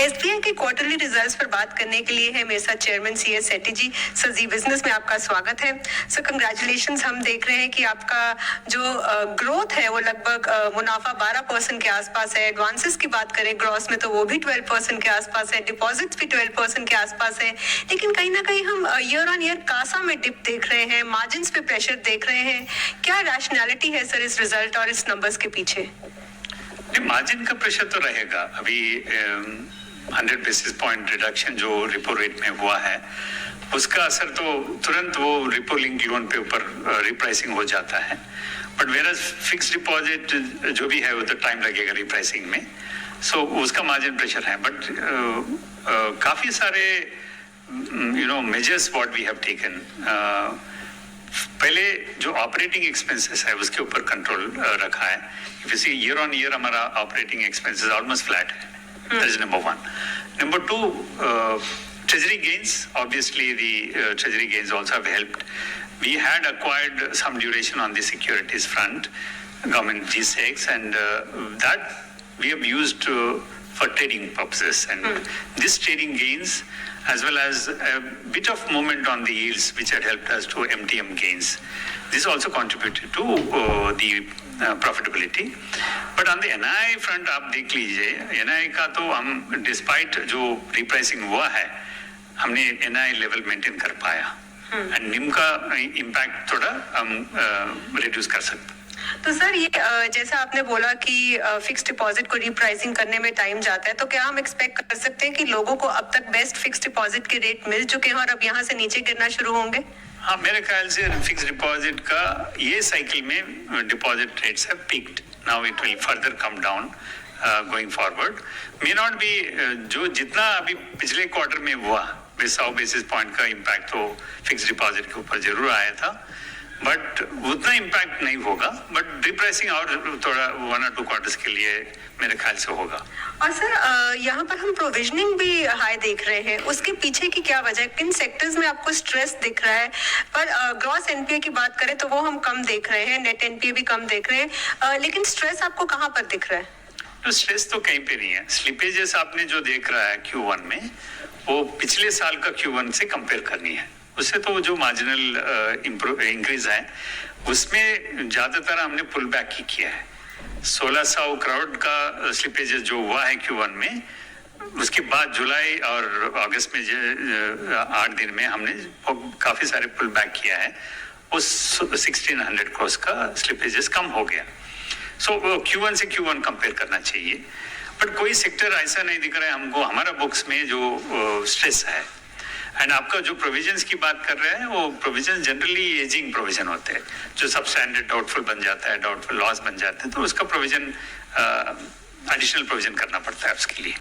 SBI के quarterly results पर बात करने के लिए है मेरे साथ चेयरमैन सीएस सेठी जी। सर जी बिजनेस में आपका स्वागत है। Sir congratulations. हम देख रहे हैं कि आपका जो ग्रोथ है वो लगभग मुनाफा 12% के आसपास है। एडवांसेस की बात करें ग्रॉस में तो वो भी 12% के आसपास है, डिपॉजिट्स भी 12% के आसपास है। लेकिन कहीं ना कहीं हम ईयर ऑन ईयर कासा में डिप देख रहे हैं, मार्जिन पे प्रेशर देख रहे हैं। क्या रैशनैलिटी है सर इस रिजल्ट और इस नंबर्स के पीछे? मार्जिन का प्रेशर तो रहेगा। अभी 100 बेसिस पॉइंट रिडक्शन जो रिपो रेट में हुआ है उसका असर तो तुरंत वो रिपो लिंक लोन पे ऊपर रिप्राइसिंग हो जाता है। बट वेयर फिक्स डिपॉजिट जो भी है वो तो टाइम लगेगा रिप्राइसिंग में, सो उसका मार्जिन प्रेशर है। बट काफी सारे measures what we have taken. पहले जो ऑपरेटिंग एक्सपेंसेस है उसके ऊपर कंट्रोल रखा है। If you see year on year हमारा ऑपरेटिंग एक्सपेंसेस ऑलमोस्ट फ्लैट है। That is number one. Number two, treasury gains. Obviously, the treasury gains also have helped. We had acquired some duration on the securities front, government G6, and that we have used for trading purposes. And this trading gains, as well as a bit of movement on the yields, which had helped us to MTM gains. This also contributed to the profitability. But on the NI front आप देख लीजिए, NI का तो हम despite जो रिप्राइसिंग हुआ है हमने एनआई लेवल मेंटेन कर पाया एंड निम का इम्पैक्ट थोड़ा हम रिड्यूस कर सकते। तो सर ये जैसा आपने बोला कि फिक्स डिपॉजिट को रिप्राइसिंग करने में टाइम जाता है, तो क्या हम एक्सपेक्ट कर सकते हैं कि लोगों को अब तक बेस्ट फिक्स डिपॉजिट के रेट मिल चुके हैं और अब यहाँ से नीचे गिरना शुरू होंगे? हाँ, मेरे ख्याल से फिक्स डिपॉजिट का ये साइकिल में deposit rates have peaked. Now it will further come down going forward. May not be जो जितना अभी पिछले क्वार्टर में हुआ 100 बेसिस पॉइंट का इम्पैक्ट तो फिक्स डिपॉजिट के ऊपर जरूर आया था, बट उतना इम्पैक्ट नहीं होगा। बट रिप्राइसिंग और थोड़ा 1 और 2 क्वार्टर्स के लिए मेरे ख्याल से होगा। और सर यहाँ पर हम प्रोविजनिंग भी हाई देख रहे हैं, उसके पीछे की क्या वजह है? किन सेक्टर्स में आपको स्ट्रेस दिख रहा है? पर ग्रॉस एनपीए की बात करें तो वो हम कम देख रहे हैं, नेट एनपीए भी कम देख रहे हैं, लेकिन स्ट्रेस आपको कहाँ पर दिख रहा है? तो स्ट्रेस तो कहीं पे नहीं है। स्लिपेजेस आपने जो देख रहा है Q1 में, वो पिछले साल का Q1 से कंपेयर करनी है। उससे तो जो मार्जिनल इंक्रीज है उसमें ज्यादातर हमने पुल बैक ही किया है। 1600 करोड़ का स्लिपेजेस जो हुआ है Q1 में, उसके बाद जुलाई और अगस्त में 8 दिन में हमने काफी सारे पुल बैक किया है। उस 1600 करोड़ का स्लिपेजेस कम हो गया। सो Q1 से Q1 कंपेयर करना चाहिए। बट कोई सेक्टर ऐसा नहीं दिख रहा है हमको हमारा बुक्स में जो स्ट्रेस है। एंड आपका जो प्रोविजंस की बात कर रहे हैं वो प्रोविजन जनरली एजिंग प्रोविजन होते हैं, जो सब स्टैंडर्ड डाउटफुल बन जाता है, डाउटफुल लॉस बन जाते हैं, तो उसका प्रोविजन एडिशनल प्रोविजन करना पड़ता है उसके लिए।